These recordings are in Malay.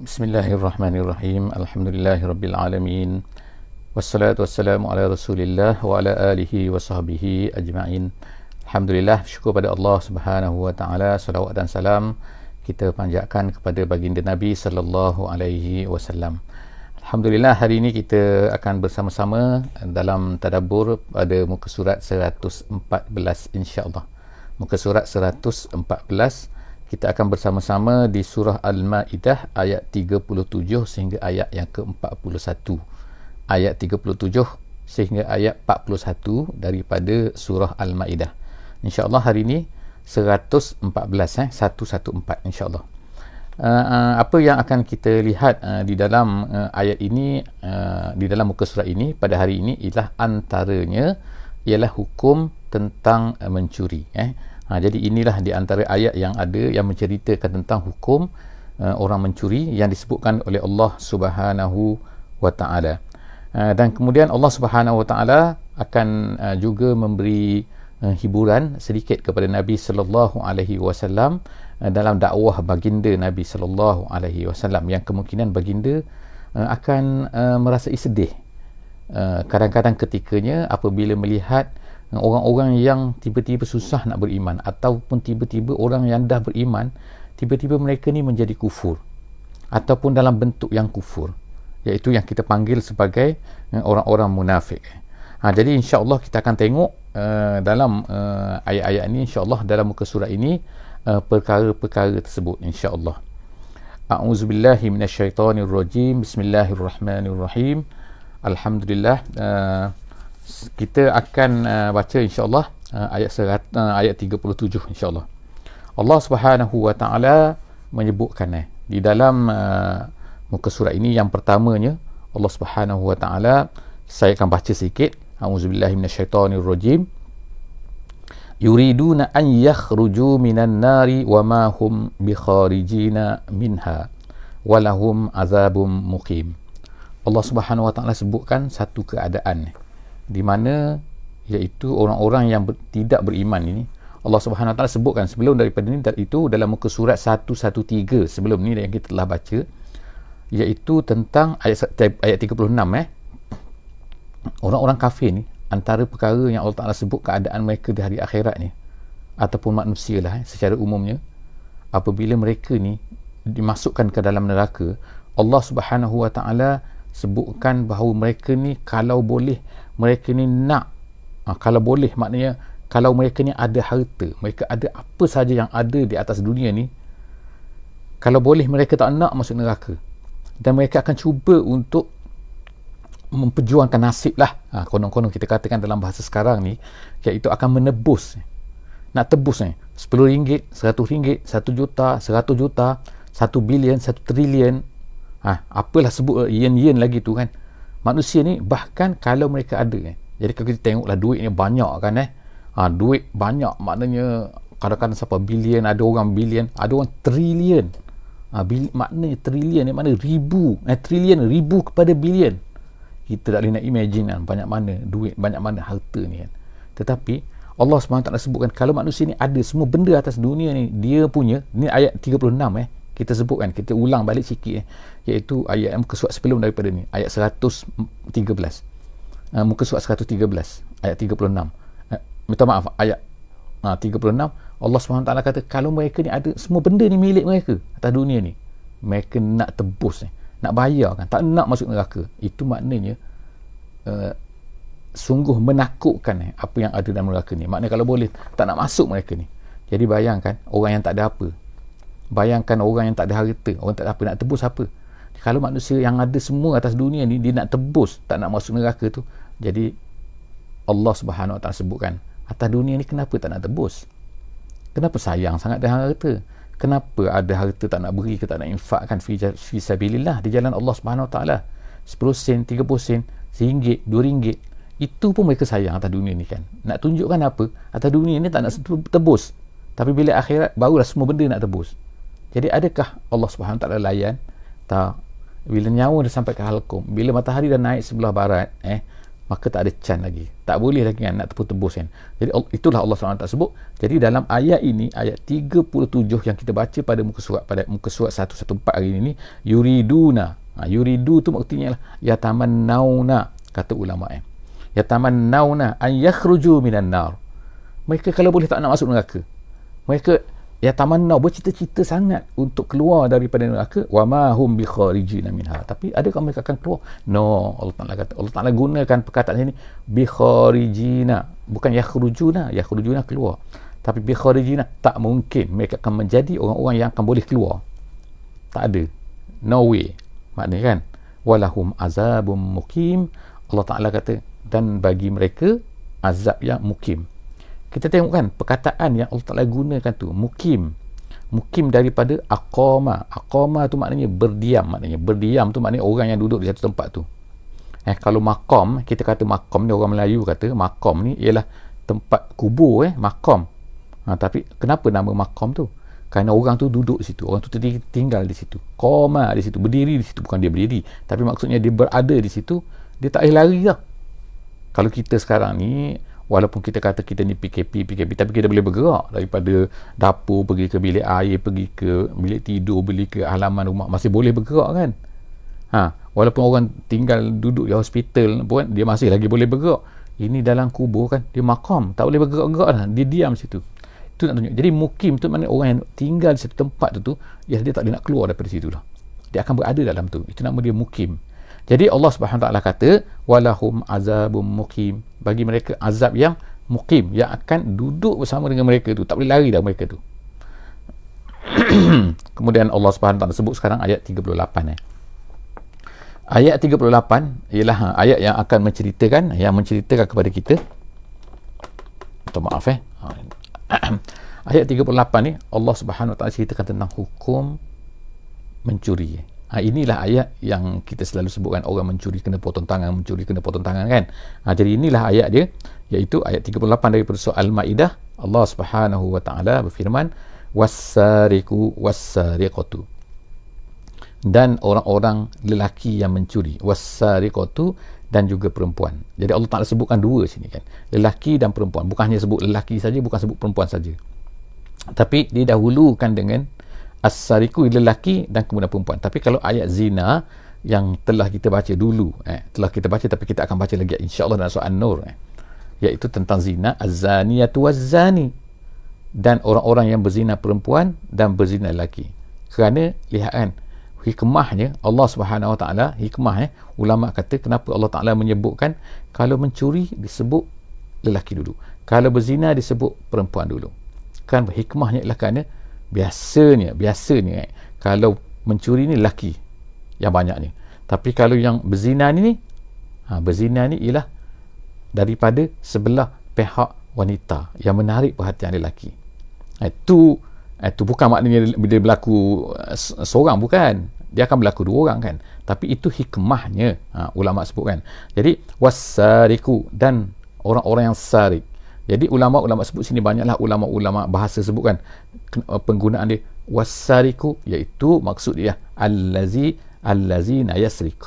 Bismillahirrahmanirrahim. Alhamdulillahirabbil wassalatu wassalamu ala Rasulillah wa ala alihi wa sahbihi ajma'in. Alhamdulillah, syukur pada Allah Subhanahu wa taala, salawat dan salam kita panjatkan kepada baginda Nabi sallallahu alaihi wasallam. Alhamdulillah, hari ini kita akan bersama-sama dalam tadabbur pada muka surat 114 insya-Allah. Muka surat 114, kita akan bersama-sama di surah Al-Ma'idah ayat 37 sehingga ayat yang ke-41. Ayat 37 sehingga ayat 41 daripada surah Al-Ma'idah. InsyaAllah hari ini 114, 114 insyaAllah. Apa yang akan kita lihat di dalam ayat ini, di dalam muka surat ini pada hari ini ialah antaranya ialah hukum tentang mencuri. Jadi inilah di antara ayat yang ada yang menceritakan tentang hukum orang mencuri yang disebutkan oleh Allah Subhanahu wa taala. Dan kemudian Allah Subhanahu wa taala akan juga memberi hiburan sedikit kepada Nabi sallallahu alaihi wasallam dalam dakwah baginda Nabi sallallahu alaihi wasallam yang kemungkinan baginda akan merasai sedih kadang-kadang ketikanya apabila melihat orang-orang yang tiba-tiba susah nak beriman, ataupun tiba-tiba orang yang dah beriman tiba-tiba mereka ni menjadi kufur ataupun dalam bentuk yang kufur, iaitu yang kita panggil sebagai orang-orang munafik. Jadi insya-Allah kita akan tengok dalam ayat-ayat ini, insya-Allah dalam muka surat ini perkara-perkara tersebut insya-Allah. A'udzubillahi minasyaitonirrajim. Bismillahirrahmanirrahim. Alhamdulillah. Kita akan baca insya-Allah ayat 37 insya-Allah. Allah Subhanahu wa taala menyebutkan di dalam muka surat ini, yang pertamanya Allah Subhanahu wa taala, saya akan baca sikit. A'udzubillahi minasyaitonirrajim. Yuriduna an yakhruju minan nari wa ma hum bikharijina minha wa lahum azabum muqim. Allah Subhanahu wa taala sebutkan satu keadaan di mana iaitu orang-orang yang tidak beriman ini. Allah Subhanahu wa taala sebutkan sebelum daripada ini, itu dalam muka surat 113 sebelum ni yang kita telah baca, iaitu tentang ayat 36 orang-orang kafir ni, antara perkara yang Allah Taala sebut keadaan mereka di hari akhirat ni ataupun manusia lah secara umumnya, apabila mereka ni dimasukkan ke dalam neraka, Allah Subhanahu wa taala sebutkan bahawa mereka ni kalau boleh mereka ni nak kalau boleh, maknanya kalau mereka ni ada harta, mereka ada apa saja yang ada di atas dunia ni, kalau boleh mereka tak nak masuk neraka, dan mereka akan cuba untuk memperjuangkan nasib lah, konon-konon kita katakan dalam bahasa sekarang ni, iaitu akan menebus, nak tebus RM10, RM100, RM1 juta, RM100 juta, RM1 bilion, RM1 trilion, apalah sebut yen-yen lagi tu kan. Manusia ni bahkan kalau mereka ada jadi kalau kita tengoklah duit ni banyak kan duit banyak, maknanya kadang-kadang siapa bilion, ada orang bilion, ada orang trilion. Maknanya trilion ni mana ribu, trilion, ribu kepada bilion. Kita tak boleh nak imagine banyak mana duit, banyak mana harta ni kan. Tetapi Allah SWT sebutkan kalau manusia ni ada semua benda atas dunia ni dia punya. Ni ayat 36 kita sebutkan, kita ulang balik sikit iaitu ayat muka surat sebelum daripada ni, ayat 113, muka surat 113 ayat 36, minta maaf, ayat 36. Allah SWT kata kalau mereka ni ada semua benda ni milik mereka atas dunia ni, mereka nak tebus nak bayar kan, tak nak masuk neraka. Itu maknanya sungguh menakutkan apa yang ada dalam neraka ni. Maknanya kalau boleh tak nak masuk mereka ni. Jadi bayangkan orang yang tak ada apa, bayangkan orang yang tak ada harta, orang tak ada apa, nak tebus apa? Kalau manusia yang ada semua atas dunia ni dia nak tebus, tak nak masuk neraka tu. Jadi Allah Subhanahu wa taala sebutkan, atas dunia ni kenapa tak nak tebus? Kenapa sayang sangat dengan harta? Kenapa ada harta tak nak beri ke, tak nak infakkan fi sabilillah, di jalan Allah Subhanahu wa taala? 10 sen, 30 sen, RM1, RM2, itu pun mereka sayang atas dunia ni kan. Nak tunjukkan apa? Atas dunia ni tak nak tebus, tapi bila akhirat barulah semua benda nak tebus. Jadi adakah Allah Subhanahu wa taala layan? Tak. Bila nyawa dah sampai ke halqum, bila matahari dah naik sebelah barat, maka tak ada can lagi, tak boleh lagi kan nak tebus kan. Jadi itulah Allah SWT sebut. Jadi dalam ayat ini, ayat 37 yang kita baca pada muka surat 114 hari ini, yuriduna, yuridu tu maksudnya lah yatamannawna, kata ulama yatamannawna an yakhruju minan nar. Mereka kalau boleh tak nak masuk neraka, mereka yatamannaw, bercita-cita sangat untuk keluar daripada neraka, wa ma hum bi kharijina minha. Tapi adakah mereka akan keluar? No, Allah Taala kata, Allah Taala gunakan perkataan ini bi kharijina, bukan yakhrujuna keluar, tapi bi kharijina, tak mungkin mereka akan menjadi orang-orang yang akan boleh keluar, tak ada, no way, maknanya kan, walahum azabum mukim. Allah Taala kata, dan bagi mereka azab yang mukim. Kita tengok kan perkataan yang Allah Ta'ala gunakan tu, mukim daripada aqama tu maknanya berdiam tu maknanya orang yang duduk di satu tempat tu. Kalau maqam, kita kata maqam ni, orang Melayu kata maqam ni ialah tempat kubur, maqam. Tapi kenapa nama maqam tu? Kerana orang tu duduk di situ, orang tu tinggal di situ, qama di situ, berdiri di situ, bukan dia berdiri, tapi maksudnya dia berada di situ, dia tak boleh lari dah. Kalau kita sekarang ni, walaupun kita kata kita ni PKP, tapi kita boleh bergerak daripada dapur pergi ke bilik air, pergi ke bilik tidur, pergi ke halaman rumah, masih boleh bergerak kan. Walaupun orang tinggal duduk di hospital pun dia masih lagi boleh bergerak. Ini dalam kubur kan, dia maqam, tak boleh bergerak-gerak dah, dia diam situ. Itu nak tunjuk. Jadi mukim tu maknanya orang yang tinggal di satu tempat tu, dia tak boleh nak keluar daripada situ lah, dia akan berada dalam tu. Itu nama dia mukim. Jadi Allah Subhanahu Taala kata, walahum azabum mukim, bagi mereka azab yang mukim, yang akan duduk bersama dengan mereka tu, tak boleh lari dah mereka tu. Kemudian Allah Subhanahu Taala sebut sekarang ayat 38. Ayat 38 ialah ayat yang akan menceritakan kepada kita, ayat 38 ni Allah Subhanahu Taala ceritakan tentang hukum mencuri. Inilah ayat yang kita selalu sebutkan, orang mencuri kena potong tangan kan. Jadi inilah ayat dia, iaitu ayat 38 daripada surah Al-Maidah. Allah Subhanahu wa taala berfirman, was-sariqu was-sariqatu, dan orang-orang lelaki yang mencuri, was-sariqatu, dan juga perempuan. Jadi Allah Taala sebutkan dua sini kan, lelaki dan perempuan, bukan hanya sebut lelaki saja, bukan sebut perempuan saja, tapi didahulukan dengan as-sariqu lelaki dan kemudian perempuan. Tapi kalau ayat zina yang telah kita baca dulu, tapi kita akan baca lagi insya-Allah dalam surah An-Nur, iaitu tentang zina, az-zaniyatu waz-zani, dan orang-orang yang berzina perempuan dan berzina lelaki. Kerana lihat kan hikmahnya Allah Subhanahu Wa Taala, ulama kata kenapa Allah Taala menyebutkan kalau mencuri disebut lelaki dulu, kalau berzina disebut perempuan dulu. Kan hikmahnya ialah kerana biasanya kalau mencuri ni lelaki yang banyak ni, tapi kalau yang berzina ni ialah daripada sebelah pihak wanita yang menarik perhatian lelaki. Itu bukan maknanya dia berlaku seorang, bukan, dia akan berlaku dua orang kan, tapi itu hikmahnya ulama sebutkan. Jadi was-sariqu, dan orang-orang yang sarik. Jadi ulama-ulama sebut sini, banyaklah ulama-ulama bahasa sebutkan penggunaan dia was-sariqu, iaitu maksud dia allazina yasriq,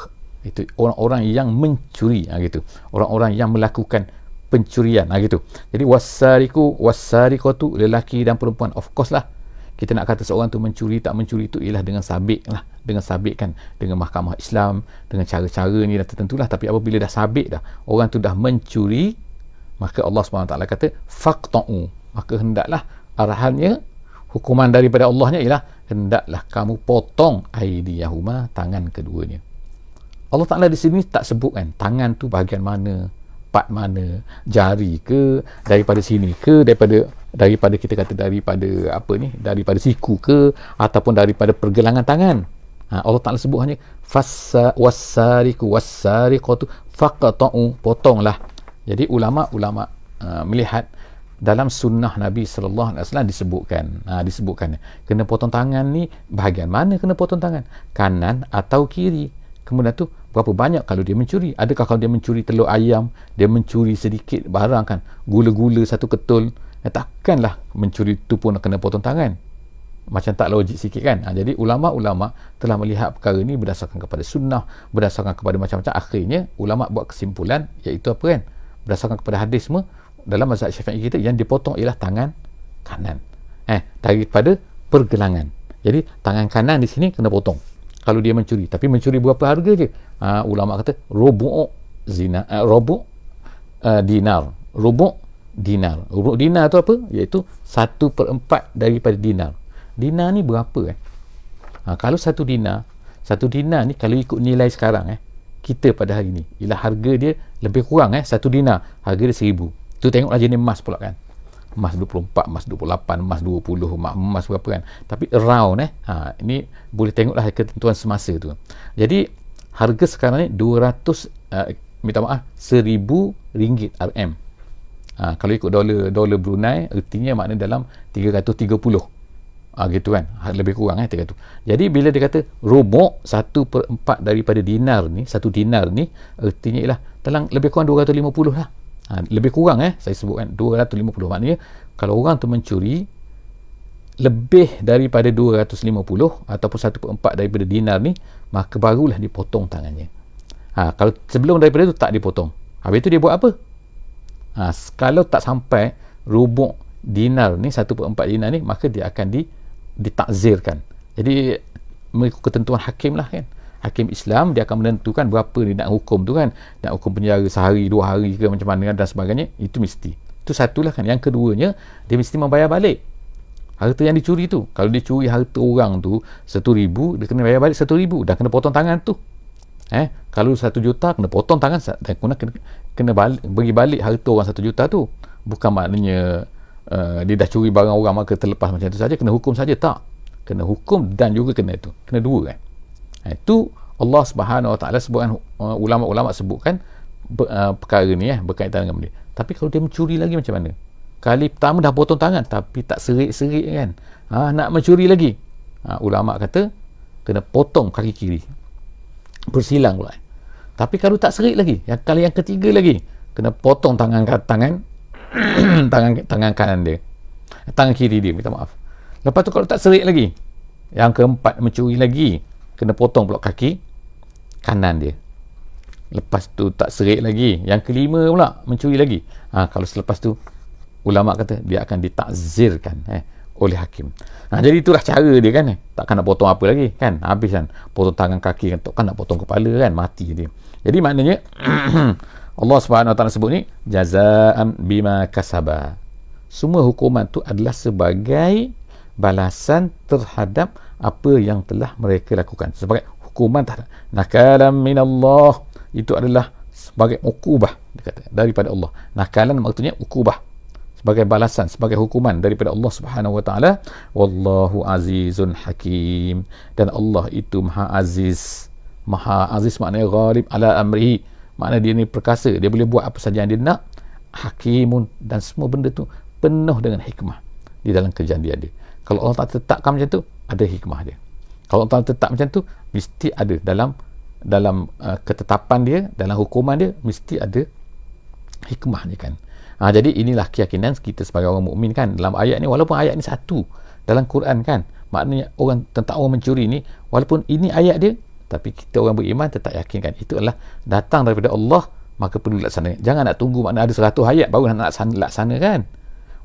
itu orang-orang yang mencuri, gitu, orang-orang yang melakukan pencurian, gitu. Jadi was-sariqu was-sariqatu, lelaki dan perempuan. Of course lah, kita nak kata seorang tu mencuri tak mencuri itu ialah dengan sabit kan, dengan mahkamah Islam, dengan cara-cara ni dah tertentulah. Tapi apabila dah sabit dah, orang tu dah mencuri, maka Allah SWT kata faqta'u, maka hendaklah, arahannya, hukuman daripada Allahnya ialah hendaklah kamu potong aydiyahuma, tangan keduanya. Allah Ta'ala di sini tak sebutkan tangan tu bahagian mana, part mana, jari ke, daripada sini ke, daripada kita kata daripada siku ke, ataupun daripada pergelangan tangan. Allah Ta'ala sebut hanya was-sariqu was-sariqatu faqta'u, potonglah. Jadi ulama melihat dalam sunnah Nabi sallallahu alaihi wasallam disebutkan kena potong tangan ni bahagian mana, kena potong tangan kanan atau kiri. Kemudian tu berapa banyak kalau dia mencuri. Adakah kalau dia mencuri telur ayam, dia mencuri sedikit barang kan, gula-gula satu ketul, takkanlah mencuri tu pun kena potong tangan. macam tak logik sikit kan. Jadi ulama-ulama telah melihat perkara ni berdasarkan kepada sunnah, berdasarkan kepada macam-macam. Akhirnya ulama buat kesimpulan, iaitu apa kan, berdasarkan kepada hadis semua. Dalam mazhab Syafi'i kita, yang dipotong ialah tangan kanan daripada pergelangan. Jadi tangan kanan di sini kena potong kalau dia mencuri. Tapi mencuri berapa harga je? Ulama kata rubu' dinar. Rubu' dinar tu apa? Iaitu 1/4 daripada dinar. Dinar ni berapa kalau satu dinar ni kalau ikut nilai sekarang kita pada hari ni, ialah harga dia lebih kurang 1 dinar, harga dia 1,000. Tu tengoklah jenis emas pula kan. Emas 24, emas 28, emas 20, emas berapa kan. Tapi around ini boleh tengoklah ketentuan semasa tu. Jadi harga sekarang ni 1,000 ringgit RM. Kalau ikut dolar Brunei, ertinya makna dalam 330. Gitu kan, lebih kurang 300. Jadi bila dia kata rubu' 1/4 daripada dinar ni, 1 dinar ni ertinya ialah dalam lebih kurang 250 lah. Lebih kurang saya sebutkan 250. Maknanya kalau orang tu mencuri lebih daripada 250 ataupun 1/4 daripada dinar ni, maka barulah dipotong tangannya. Kalau sebelum daripada tu tak dipotong. Habis tu dia buat apa? Kalau tak sampai rubu' dinar ni, 1/4 dinar ni, maka dia akan ditakzirkan. Jadi mengikut ketentuan hakim lah kan. Hakim Islam dia akan menentukan berapa dia nak hukum tu kan. Nak hukum penjara sehari, 2 hari ke macam mana dan sebagainya. Itu mesti. Itu satulah kan. Yang keduanya, dia mesti membayar balik harta yang dicuri tu. Kalau dia curi harta orang tu 1,000, dia kena bayar balik 1,000. Dah kena potong tangan tu. Kalau 1 juta, kena potong tangan dan kena bagi balik harta orang 1 juta tu. Bukan maknanya dia dah curi barang orang maka terlepas macam tu saja, kena hukum saja. Tak. Kena hukum dan juga kena itu. Kena dua kan. Itu Allah Subhanahu Wa Taala sebutkan, ulama-ulama sebutkan perkara ni berkaitan dengan dia. Tapi kalau dia mencuri lagi macam mana? Kali pertama dah potong tangan tapi tak serik-serik kan. Nak mencuri lagi. Ulama kata kena potong kaki kiri. Bersilang pula. Tapi kalau tak serik lagi, kali yang ketiga lagi, kena potong tangan tangan kanan dia. Tangan kiri dia, minta maaf. Lepas tu kalau tak serik lagi, yang keempat mencuri lagi, kena potong pula kaki kanan dia. Lepas tu tak serik lagi, yang kelima pula mencuri lagi. Kalau selepas tu ulama kata dia akan ditakzirkan oleh hakim. Jadi itulah cara dia kan. Takkan nak potong apa lagi kan, habis kan potong tangan kaki kan, nak potong kepala kan, mati dia. Jadi maknanya Allah Subhanahu Wa Taala sebut ni jazaan bima kasaba. Semua hukuman tu adalah sebagai balasan terhadap apa yang telah mereka lakukan, sebagai hukuman terhadap nakalan minallah. Itu adalah sebagai ukubah daripada Allah. Nakalan maksudnya ukubah, sebagai balasan, sebagai hukuman daripada Allah Subhanahu Wa Taala. Wallahu azizun hakim. Dan Allah itu maha aziz. Maha aziz maknanya ghalib ala amrihi, maknanya dia ni perkasa, dia boleh buat apa saja yang dia nak. Hakimun, dan semua benda tu penuh dengan hikmah di dalam kejadian dia. Kalau Allah tak tetapkan macam tu, ada hikmah dia. Kalau Allah tetap macam tu, mesti ada dalam ketetapan dia, dalam hukuman dia, mesti ada hikmah dia kan. Jadi inilah keyakinan kita sebagai orang mukmin kan. Dalam ayat ni, walaupun ayat ni satu dalam Quran kan, maknanya tentang orang mencuri ni, walaupun ini ayat dia, tapi kita orang beriman tetap yakin kan itu adalah datang daripada Allah, maka perlu dilaksanakan. Jangan nak tunggu makna ada 100 ayat baru nak laksanakan.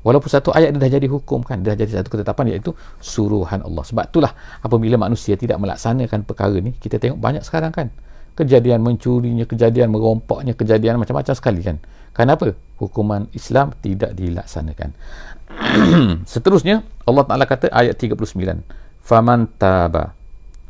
Walaupun satu ayat dia dah jadi hukum kan, dia dah jadi satu ketetapan, iaitu suruhan Allah. Sebab itulah apabila manusia tidak melaksanakan perkara ni, kita tengok banyak sekarang kan, kejadian mencurinya, kejadian merompaknya, kejadian macam-macam sekali kan. Kenapa? Hukuman Islam tidak dilaksanakan. Seterusnya Allah Ta'ala kata ayat 39, faman taba,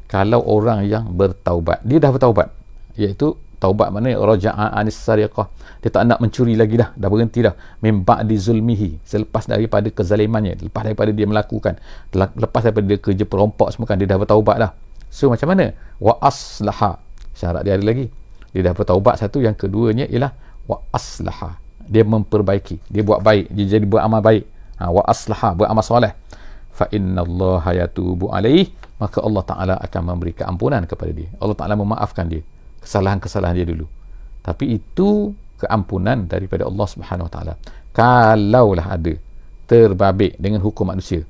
kalau orang yang bertaubat, dia dah bertaubat, iaitu taubat maknanya raja'a anis sariqah, dia tak nak mencuri lagi dah berhenti dah, min ba'di zulmihi, selepas daripada kezalimannya, lepas daripada dia melakukan, lepas daripada dia kerja perompak semua kan, dia dah bertaubat dah. So macam mana? Wa aslaha, syarat dia ada lagi, dia dah bertaubat satu, yang keduanya ialah wa aslaha, dia memperbaiki, dia buat baik, dia jadi beramal baik. Wa aslaha, beramal soleh, fa innallaha yatubu alaih, maka Allah Ta'ala akan memberi keampunan kepada dia. Allah Ta'ala memaafkan dia kesalahan-kesalahan dia dulu. Tapi itu keampunan daripada Allah Subhanahu Wa Ta'ala. Kalaulah ada terbabit dengan hukum manusia,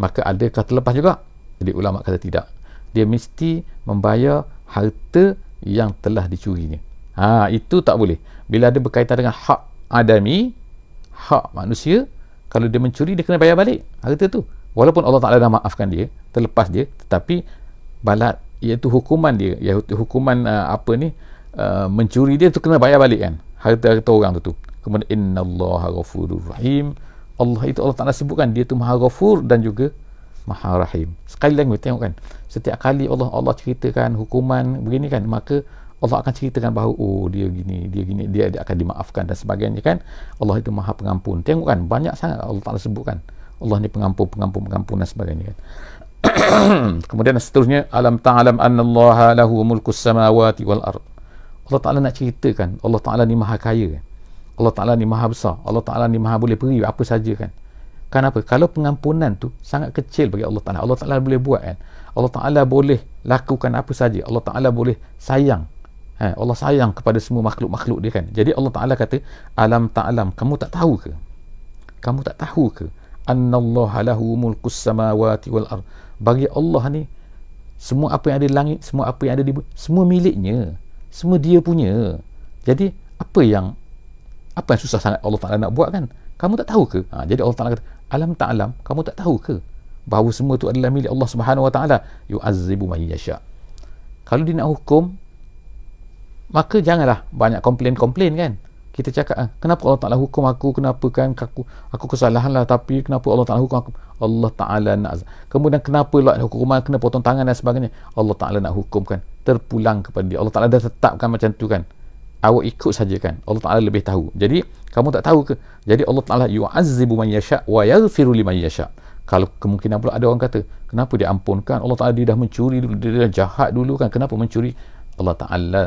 maka adakah terlepas juga? Jadi ulama kata tidak, dia mesti membayar harta yang telah dicurinya. Itu tak boleh. Bila ada berkaitan dengan hak adami, hak manusia, kalau dia mencuri, dia kena bayar balik harta tu. Walaupun Allah Ta'ala dah maafkan dia, terlepas dia, tetapi balat, iaitu hukuman dia, iaitu hukuman mencuri dia tu kena bayar balik kan, harta orang tu. Kemudian innallaha ghafurur rahim. Allah Ta'ala sebutkan dia tu Maha Ghafur dan juga Maha Rahim. Sekali lagi tengok kan, setiap kali Allah ceritakan hukuman begini kan, maka Allah akan ceritakan bahawa dia gini, dia akan dimaafkan dan sebagainya kan. Allah itu Maha Pengampun. Tengok kan, banyak sangat Allah Ta'ala sebutkan Allah ni pengampun dan sebagainya kan. Kemudian seterusnya, alam ta'lam annallaha lahu mulkus samawati wal ard. Allah Ta'ala nak ceritakan Allah Ta'ala ni Maha Kaya kan? Allah Ta'ala ni Maha Besar, Allah Ta'ala ni Maha boleh beri apa saja kan. Kenapa? Kalau pengampunan tu sangat kecil bagi Allah Ta'ala, Allah Ta'ala boleh buat kan. Allah Ta'ala boleh lakukan apa saja. Allah Ta'ala boleh sayang. Allah sayang kepada semua makhluk-makhluk dia kan. Jadi Allah Ta'ala kata, alam ta'lam, kamu tak tahu ke? Kamu tak tahu ke? Annallaha lahu mulkus samawati wal ard. Bagi Allah ni, semua apa yang ada di langit, semua apa yang ada di bumi, semua miliknya. Semua dia punya. Jadi apa yang susah sangat Allah Ta'ala nak buat kan? Kamu tak tahu ke? Jadi Allah Ta'ala kata, alam ta'lam, kamu tak tahu ke bahawa semua itu adalah milik Allah Subhanahu Wa Ta'ala? Yu'azzibu man yasha. Kalau dia nak hukum, maka janganlah banyak komplain kan. Kita cakap, kenapa Allah Ta'ala hukum aku, kenapa kan aku kesalahan lah, tapi kenapa Allah Ta'ala hukum aku? Allah Ta'ala nak. Kemudian kenapa lah hukuman, kena potong tangan dan sebagainya? Allah Ta'ala nak hukumkan, terpulang kepada dia. Allah Ta'ala dah tetapkan macam tu kan, awak ikut saja kan. Allah Ta'ala lebih tahu. Jadi kamu tak tahu ke? Jadi Allah Ta'ala yu'azzibu man yasha' wa yaghfiru liman yasha'. Kalau kemungkinan pula ada orang kata, kenapa dia ampunkan? Allah Ta'ala dia dah mencuri dulu, dia dah jahat dulu kan, kenapa mencuri? Allah Ta'ala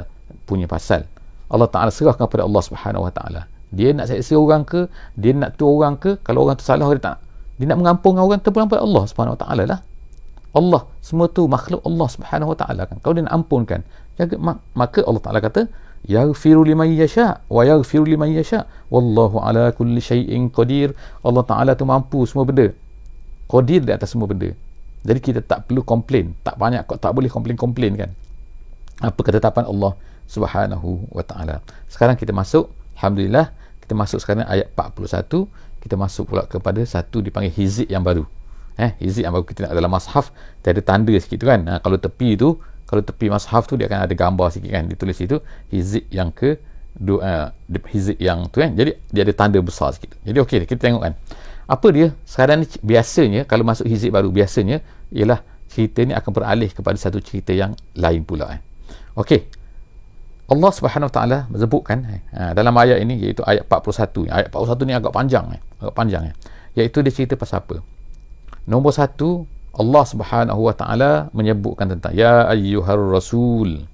punya pasal. Allah Ta'ala serahkan kepada Allah Subhanahu Wa Ta'ala. Dia nak seksa orang ke, dia nak tu orang ke, kalau orang tu salah, dia nak mengampunkan orang, terpulang pada Allah Subhanahu Wa Ta'ala lah. Allah, semua tu makhluk Allah Subhanahu Wa Ta'ala kan. Kalau dia nak ampunkan, maka Allah Ta'ala kata, yaghfiru liman yasha' wa yaghfiru liman yasha' wallahu ala kulli syai'in qadir. Allah Ta'ala tu mampu semua benda, qadir di atas semua benda. Jadi kita tak perlu komplain, tak boleh komplain kan. Apa ketetapan Allah Subhanahu Wa Ta'ala. Sekarang kita masuk, alhamdulillah, kita masuk sekarang ayat 41. Kita masuk pula kepada satu dipanggil hizib yang baru. Hizib yang baru kita nak dalam mushaf, dia ada tanda sikit tu kan. Kalau tepi mushaf tu dia akan ada gambar sikit kan, ditulis itu hizib yang ke hizib yang tu kan. Jadi dia ada tanda besar sikit. Jadi okey, kita tengok kan. Apa dia? Sekarang ni biasanya kalau masuk hizib baru, biasanya ialah cerita ni akan beralih kepada satu cerita yang lain pula. Okey. Allah Subhanahu Wa Ta'ala menyebutkan dalam ayat ini, iaitu ayat 41. Ayat 41 ni agak panjang iaitu dia cerita pasal apa? Nombor satu, Allah Subhanahu Wa Ta'ala menyebutkan tentang ya ayyuhar rasul,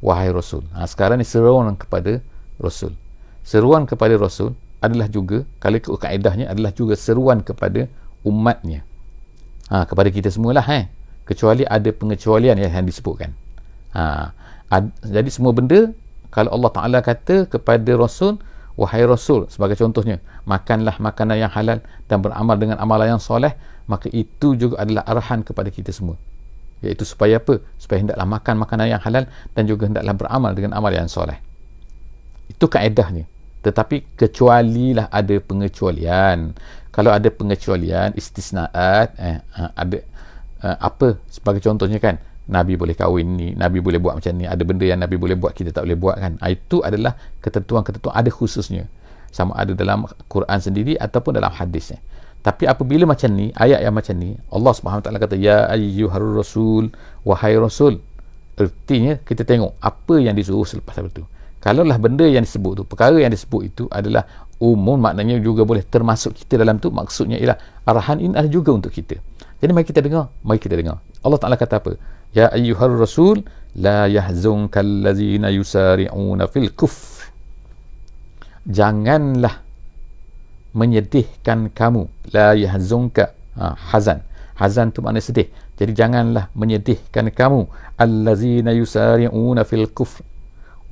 wahai rasul. Sekarang ni seruan kepada rasul. Seruan kepada rasul adalah juga, kalau ikut kaedahnya, adalah juga seruan kepada umatnya. Kepada kita semualah kecuali ada pengecualian yang disebutkan. Jadi semua benda, kalau Allah Ta'ala kata kepada Rasul, wahai Rasul, sebagai contohnya, makanlah makanan yang halal dan beramal dengan amalan yang soleh, maka itu juga adalah arahan kepada kita semua, iaitu supaya apa? Supaya hendaklah makan makanan yang halal dan juga hendaklah beramal dengan amal yang soleh. Itu kaedahnya. Tetapi kecualilah ada pengecualian. Kalau ada pengecualian, istisnaat, ada apa sebagai contohnya kan, Nabi boleh kahwin ni, Nabi boleh buat macam ni, ada benda yang Nabi boleh buat kita tak boleh buat kan. Itu adalah ketentuan-ketentuan ada khususnya, sama ada dalam Quran sendiri ataupun dalam hadisnya. Tapi apabila macam ni, ayat yang macam ni, Allah Subhanahu Wa Ta'ala kata ya ayyuhar rasul, wahai rasul, artinya kita tengok apa yang disuruh selepas itu. Kalaulah benda yang disebut tu, perkara yang disebut itu adalah umum, maknanya juga boleh termasuk kita dalam tu, maksudnya ialah arahan ini adalah juga untuk kita. Jadi mari kita dengar. Allah Ta'ala kata apa? Ya ayyuhar rasul la yahzunka allazina yusari'una fil kufr. Janganlah menyedihkan kamu. La yahzunka, hazan tu makna sedih. Jadi janganlah menyedihkan kamu allazina yusari'una fil kufr,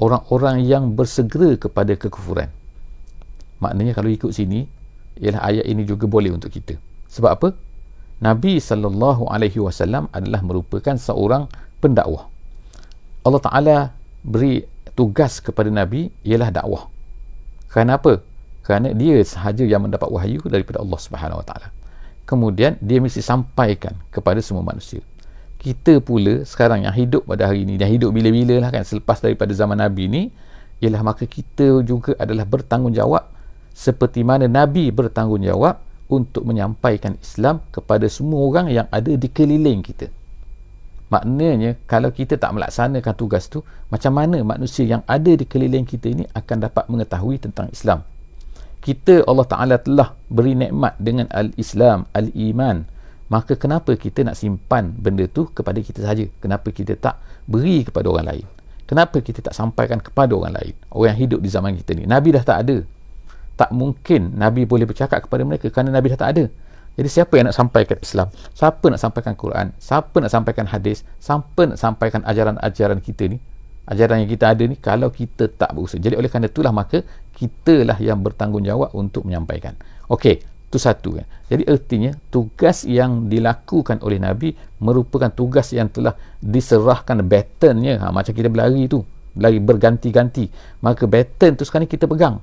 orang-orang yang bersegera kepada kekufuran. Maknanya kalau ikut sini, ialah ayat ini juga boleh untuk kita. Sebab apa? Nabi SAW adalah merupakan seorang pendakwah. Allah Ta'ala beri tugas kepada Nabi ialah dakwah. Kenapa? Kerana dia sahaja yang mendapat wahyu daripada Allah Subhanahu Wa Ta'ala. Kemudian dia mesti sampaikan kepada semua manusia. Kita pula sekarang yang hidup pada hari ini, yang hidup bila-bila lah kan, selepas daripada zaman Nabi ni, ialah maka kita juga adalah bertanggungjawab seperti mana Nabi bertanggungjawab untuk menyampaikan Islam kepada semua orang yang ada di keliling kita. Maknanya kalau kita tak melaksanakan tugas tu, macam mana manusia yang ada di keliling kita ini akan dapat mengetahui tentang Islam? Kita, Allah Ta'ala telah beri nikmat dengan al-Islam, al-Iman. Maka kenapa kita nak simpan benda tu kepada kita saja? Kenapa kita tak beri kepada orang lain? Kenapa kita tak sampaikan kepada orang lain? Orang yang hidup di zaman kita ni. Nabi dah tak ada. Tak mungkin Nabi boleh bercakap kepada mereka kerana Nabi dah tak ada. Jadi siapa yang nak sampaikan Islam? Siapa nak sampaikan Quran? Siapa nak sampaikan hadis? Siapa nak sampaikan ajaran-ajaran kita ni? Ajaran yang kita ada ni, kalau kita tak berusaha. Jadi oleh kerana itulah maka kitalah yang bertanggungjawab untuk menyampaikan. Okey, itu satu kan. Jadi artinya tugas yang dilakukan oleh Nabi merupakan tugas yang telah diserahkan batonnya. Macam kita berlari tu, berlari berganti-ganti. Maka baton tu sekarang ni kita pegang.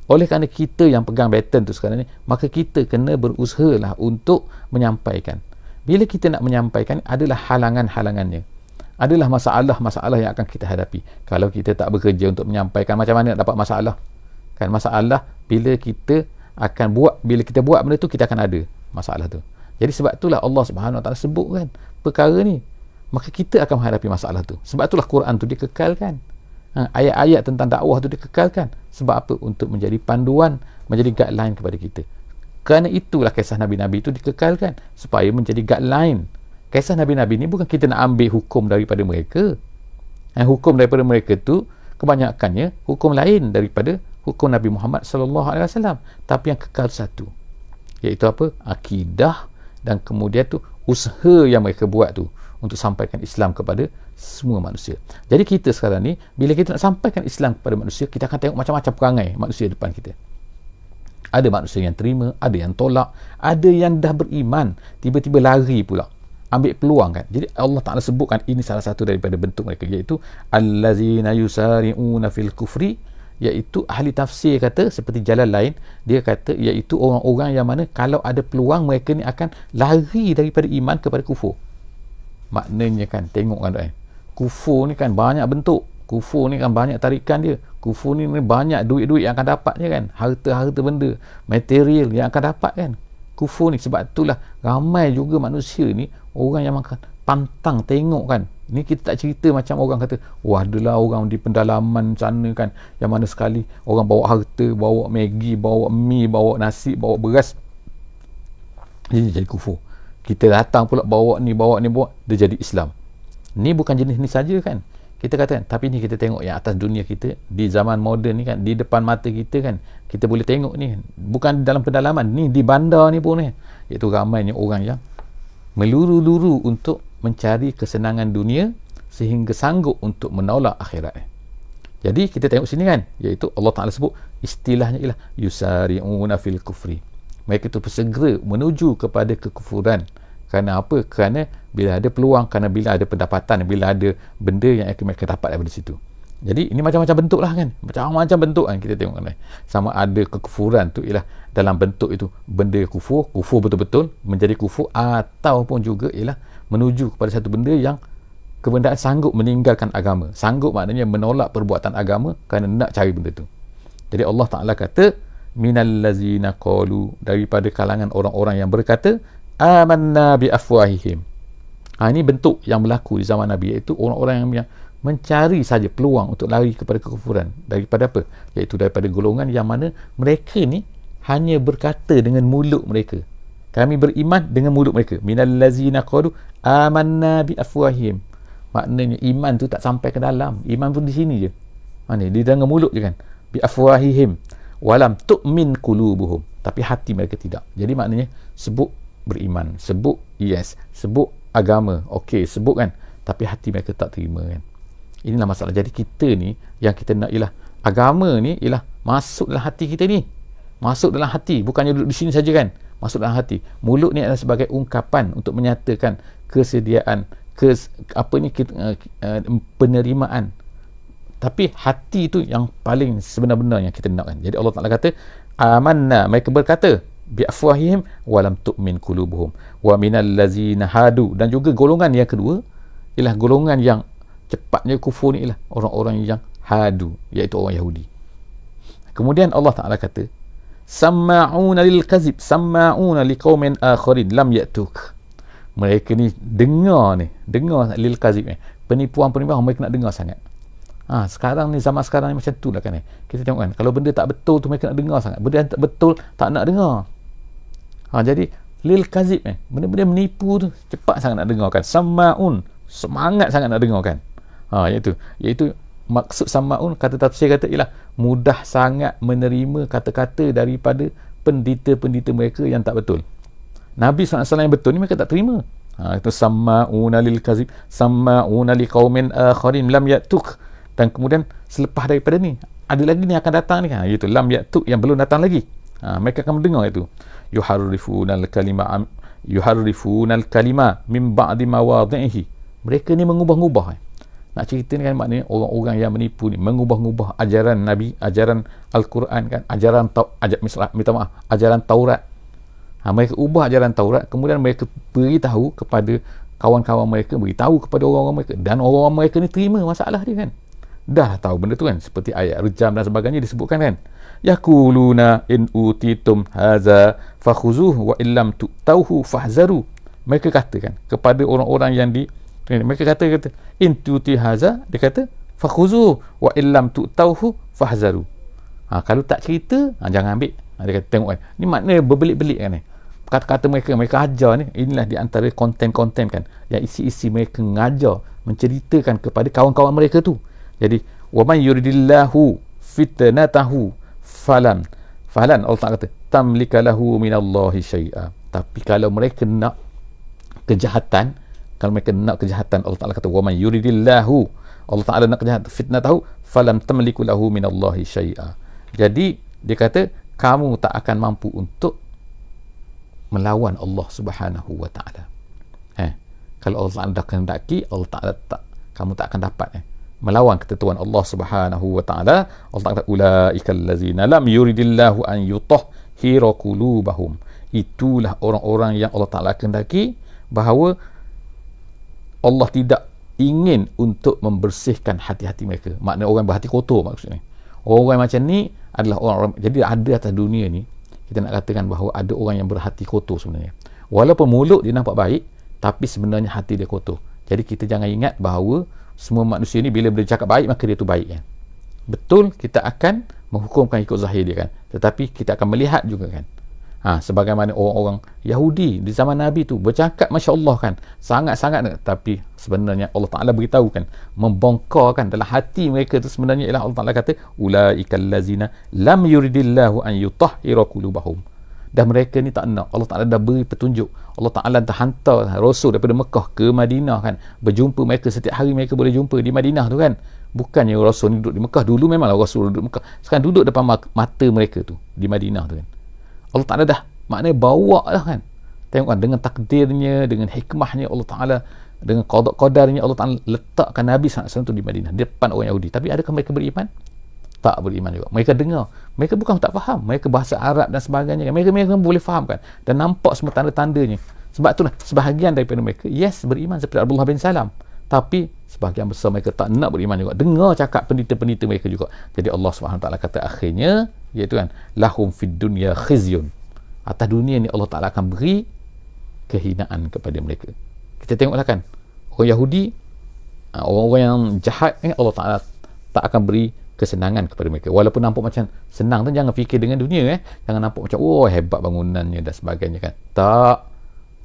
Oleh kerana kita yang pegang baton tu sekarang ni, maka kita kena berusahalah untuk menyampaikan. Bila kita nak menyampaikan, adalah halangan-halangannya. Adalah masalah-masalah yang akan kita hadapi. Kalau kita tak bekerja untuk menyampaikan, macam mana nak dapat masalah? Kan masalah bila kita akan buat, bila kita buat benda tu, kita akan ada masalah tu. Jadi sebab itulah Allah Subhanahu Wa Taala sebut kan perkara ni. Maka kita akan menghadapi masalah tu. Sebab itulah Quran tu dikekalkan. Ayat-ayat tentang dakwah tu dikekalkan. Sebab apa? Untuk menjadi panduan, menjadi guideline kepada kita. Kerana itulah kisah Nabi-Nabi itu dikekalkan supaya menjadi guideline. Kisah Nabi-Nabi ni bukan kita nak ambil hukum daripada mereka. Hukum daripada mereka tu kebanyakannya hukum lain daripada hukum Nabi Muhammad SAW. Tapi yang kekal satu, iaitu apa? Akidah, dan kemudian tu usaha yang mereka buat tu untuk sampaikan Islam kepada semua manusia. Jadi kita sekarang ni, bila kita nak sampaikan Islam kepada manusia, kita akan tengok macam-macam perangai manusia depan kita. Ada manusia yang terima, ada yang tolak, ada yang dah beriman tiba-tiba lari pula, ambil peluang kan. Jadi Allah Ta'ala sebutkan ini salah satu daripada bentuk mereka, iaitu allazina yusari'una fil kufri, iaitu ahli tafsir kata seperti jalan lain, dia kata iaitu orang-orang yang mana kalau ada peluang mereka ni akan lari daripada iman kepada kufur. Maknanya kan, tengok kan kufur ni kan banyak bentuk, kufur ni kan banyak tarikan dia, kufur ni banyak duit-duit yang akan dapat je kan, harta-harta benda material yang akan dapat kan kufur ni. Sebab itulah ramai juga manusia ni orang yang makan pantang tengok kan. Ni kita tak cerita macam orang kata, wah adalah orang di pendalaman sana kan, yang mana sekali orang bawa harta, bawa Maggi, bawa mi, bawa nasi, bawa beras, jadi kufur. Kita datang pula bawa ni, dia jadi Islam. Ni bukan jenis ni saja kan kita katakan, tapi ni kita tengok yang atas dunia kita di zaman moden ni kan, di depan mata kita kan, kita boleh tengok ni, bukan dalam pendalaman ni, di bandar ni pun ni, iaitu ramainya orang yang meluru-luru untuk mencari kesenangan dunia sehingga sanggup untuk menolak akhirat. Jadi kita tengok sini kan, iaitu Allah Ta'ala sebut istilahnya ialah yusari'una fil kufri. Mereka itu bersegera menuju kepada kekufuran. Kerana apa? Kerana bila ada peluang, kerana bila ada pendapatan, bila ada benda yang akan mereka dapat daripada situ. Jadi ini macam-macam bentuk lah kan, macam-macam bentuk kan kita tengok kan. Sama ada kekufuran tu ialah dalam bentuk itu benda kufur betul-betul menjadi kufur, ataupun juga ialah menuju kepada satu benda yang kebendaan sanggup meninggalkan agama. Sanggup maknanya menolak perbuatan agama kerana nak cari benda tu. Jadi Allah Ta'ala kata minallazina qalu, daripada kalangan orang-orang yang berkata amanna bi afwahihim. Ini bentuk yang berlaku di zaman Nabi, iaitu orang-orang yang mencari saja peluang untuk lari kepada kekufuran. Daripada apa? Iaitu daripada golongan yang mana mereka ni hanya berkata dengan mulut mereka, kami beriman dengan mulut mereka. Minallazina qalu amanna bi afwahihim. Maknanya iman tu tak sampai ke dalam, iman pun di sini je, di dengan mulut je kan, bi afwahihim walam tu'min qulubuhum, tapi hati mereka tidak. Jadi maknanya sebut beriman, sebut yes, sebut agama, okey, sebut kan, tapi hati mereka tak terima kan. Inilah masalah. Jadi kita ni yang kita nak ialah agama ni ialah masuk dalam hati kita ni, masuk dalam hati, bukannya duduk di sini saja kan, masuk dalam hati. Mulut ni adalah sebagai ungkapan untuk menyatakan kesediaan, penerimaan. Tapi hati itu yang paling sebenar-benar yang kita nakkan. Jadi Allah Ta'ala kata, amanna, mereka berkata bi afwahihim walam tu'min qulubuhum wa minal ladzina hadu. Dan juga golongan yang kedua ialah golongan yang cepatnya kufur ni ialah orang-orang yang hadu, iaitu orang Yahudi. Kemudian Allah Ta'ala kata, samma'una lil kazib samma'una liqaumin akharin lam ya'tuk. Mereka ni dengar lil kazib ni, penipuan-penipuan mereka nak dengar sangat. Sekarang ni, zaman sekarang ni macam tu lah kan. Kita tengok kan, kalau benda tak betul tu mereka nak dengar sangat, benda yang tak betul tak nak dengar. Jadi lil kazib benda-benda menipu tu cepat sangat nak dengar kan. Sama'un, semangat sangat nak dengar kan. Iaitu maksud sama'un, kata tafsir kata ialah mudah sangat menerima kata-kata daripada pendeta-pendeta mereka yang tak betul. Nabi SAW yang betul ni mereka tak terima. Itu sama'una lil kazib sama'una liqaumin akharin lam ya'tuk. Dan kemudian selepas daripada ni ada lagi ni akan datang ni kan, iaitu lam ya'tuk, yang belum datang lagi. Mereka akan mendengar itu, yuharrifunal kalima min ba'di mawadhihi. Mereka ni mengubah-ubah. Nak cerita ni kan, maknanya orang-orang yang menipu ni mengubah-ubah ajaran Nabi, ajaran Al-Quran kan, ajaran Taurat. Mereka ubah ajaran Taurat, kemudian mereka beritahu kepada kawan-kawan mereka, beritahu kepada orang-orang mereka, dan orang-orang mereka ni terima masalah dia kan. Dah tahu benda tu kan, seperti ayat rejam dan sebagainya disebutkan kan, yaquluna in utitum haza fakhuzuhu wa illam tu'tauhu fahzaru. Mereka katakan kepada orang-orang yang mereka kata in tuti haza, dia kata fakhuzuhu wa illam tu'tauhu fahzaru. Kalau tak cerita, jangan ambil. Dia kata, tengok kan, ni maknanya berbelit-belit kan ni. Kata-kata mereka ajar ni, inilah di antara konten-konten kan, yang isi-isi mereka mengajar, menceritakan kepada kawan-kawan mereka tu. Jadi wa man yuridillahu fitnatahu falan Allah Ta'ala kata tamlika lahu minallahi syai'a. Tapi kalau mereka nak kejahatan, Allah Ta'ala kata wa man yuridillahu, Allah Ta'ala nak kejahatan, fitnatahu falam tamliku lahu minallahi syai'a. Jadi dia kata kamu tak akan mampu untuk melawan Allah Subhanahu wa Ta'ala. Kalau Allah Ta'ala dah kehendaki, Allah Ta'ala kamu tak akan dapat melawan ketentuan Allah Subhanahu wa Ta'ala. Allah Ta'ala kata ulaikal ladzina lam yuridillahu an yutahhira qulubahum. Itulah orang-orang yang Allah Ta'ala kehendaki bahawa Allah tidak ingin untuk membersihkan hati-hati mereka. Maknanya orang berhati kotor maksudnya. Orang-orang macam ni adalah orang-orang, jadi ada atas dunia ni, kita nak katakan bahawa ada orang yang berhati kotor sebenarnya. Walaupun mulut dia nampak baik, tapi sebenarnya hati dia kotor. Jadi kita jangan ingat bahawa semua manusia ni bila dia cakap baik, maka dia tu baik kan. Betul, kita akan menghukumkan ikut zahir dia kan, tetapi kita akan melihat juga kan. Sebagaimana orang-orang Yahudi di zaman Nabi tu bercakap Masya Allah kan, sangat-sangat, tapi sebenarnya Allah Ta'ala beritahu kan, membongkar kan dalam hati mereka tu sebenarnya ialah Allah Ta'ala kata ulaikal lazina lam yuridillahu an yutahhira qulubahum. Dan mereka ni tak nak, Allah Ta'ala dah beri petunjuk, Allah Ta'ala dah hantar Rasul daripada Mekah ke Madinah kan, berjumpa mereka setiap hari, mereka boleh jumpa di Madinah tu kan. Bukannya Rasul ni duduk di Mekah, dulu memanglah Rasul duduk di Mekah, sekarang duduk depan mata mereka tu di Madinah tu kan. Allah Ta'ala dah maknanya bawa lah kan. Tengok kan, dengan takdirnya, dengan hikmahnya Allah Ta'ala, dengan qada-qadarnya Allah Ta'ala letakkan Nabi SAW tu di Madinah, di depan orang Yahudi. Tapi adakah mereka beriman? Tak beriman juga. Mereka dengar, mereka bukan tak faham, mereka bahasa Arab dan sebagainya kan. Mereka boleh faham kan, dan nampak semua tanda-tandanya. Sebab itulah sebahagian daripada mereka beriman seperti Abdullah bin Salam, tapi sebahagian besar mereka tak nak beriman juga, dengar cakap pendeta-pendeta mereka juga. Jadi Allah SWT kata akhirnya, iaitu kan, lahum fid dunya khizyun, atas dunia ni Allah Ta'ala akan beri kehinaan kepada mereka. Kita tengoklah kan, orang Yahudi, orang-orang yang jahat ni, Allah Ta'ala tak akan beri kesenangan kepada mereka. Walaupun nampak macam senang tu, jangan fikir dengan dunia jangan nampak macam hebat bangunannya dan sebagainya kan. Tak,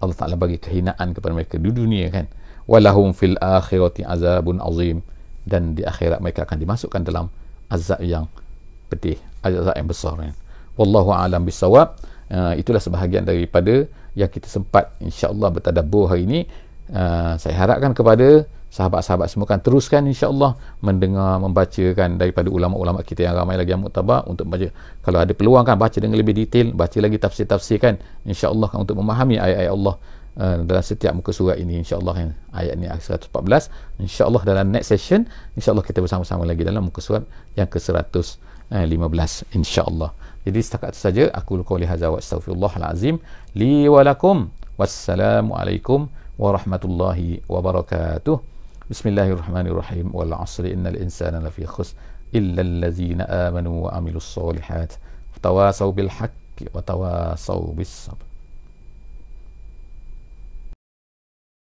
Allah Ta'ala bagi kehinaan kepada mereka di dunia kan. Walahum fil akhirati azabun azim, dan di akhirat mereka akan dimasukkan dalam azab yang pedih, azab yang besar kan. Wallahu a'lam bisawab. Itulah sebahagian daripada yang kita sempat insya-Allah bertadabbur hari ini. Saya harapkan kepada sahabat-sahabat semua kan teruskan insya-Allah mendengar, membacakan daripada ulama-ulama kita yang ramai lagi yang muktabar untuk baca. Kalau ada peluang kan baca dengan lebih detail, baca lagi tafsir-tafsir kan insya-Allah kan untuk memahami ayat-ayat Allah dalam setiap muka surat ini insya-Allah kan. Ayat ni 114 insya-Allah dalam next session insya-Allah kita bersama-sama lagi dalam muka surat yang ke-115 insya-Allah. Jadi setakat itu saja aku qouli hadza wa astaghfirullahal azim li wa lakum. Wassalamualaikum warahmatullahi wabarakatuh. Bismillahirrahmanirrahim. Wal 'asri innal insana lafi khusr illa allazina amanu wa amilus solihat wa tawasaw bil haqqi wa tawasaw bis sabr.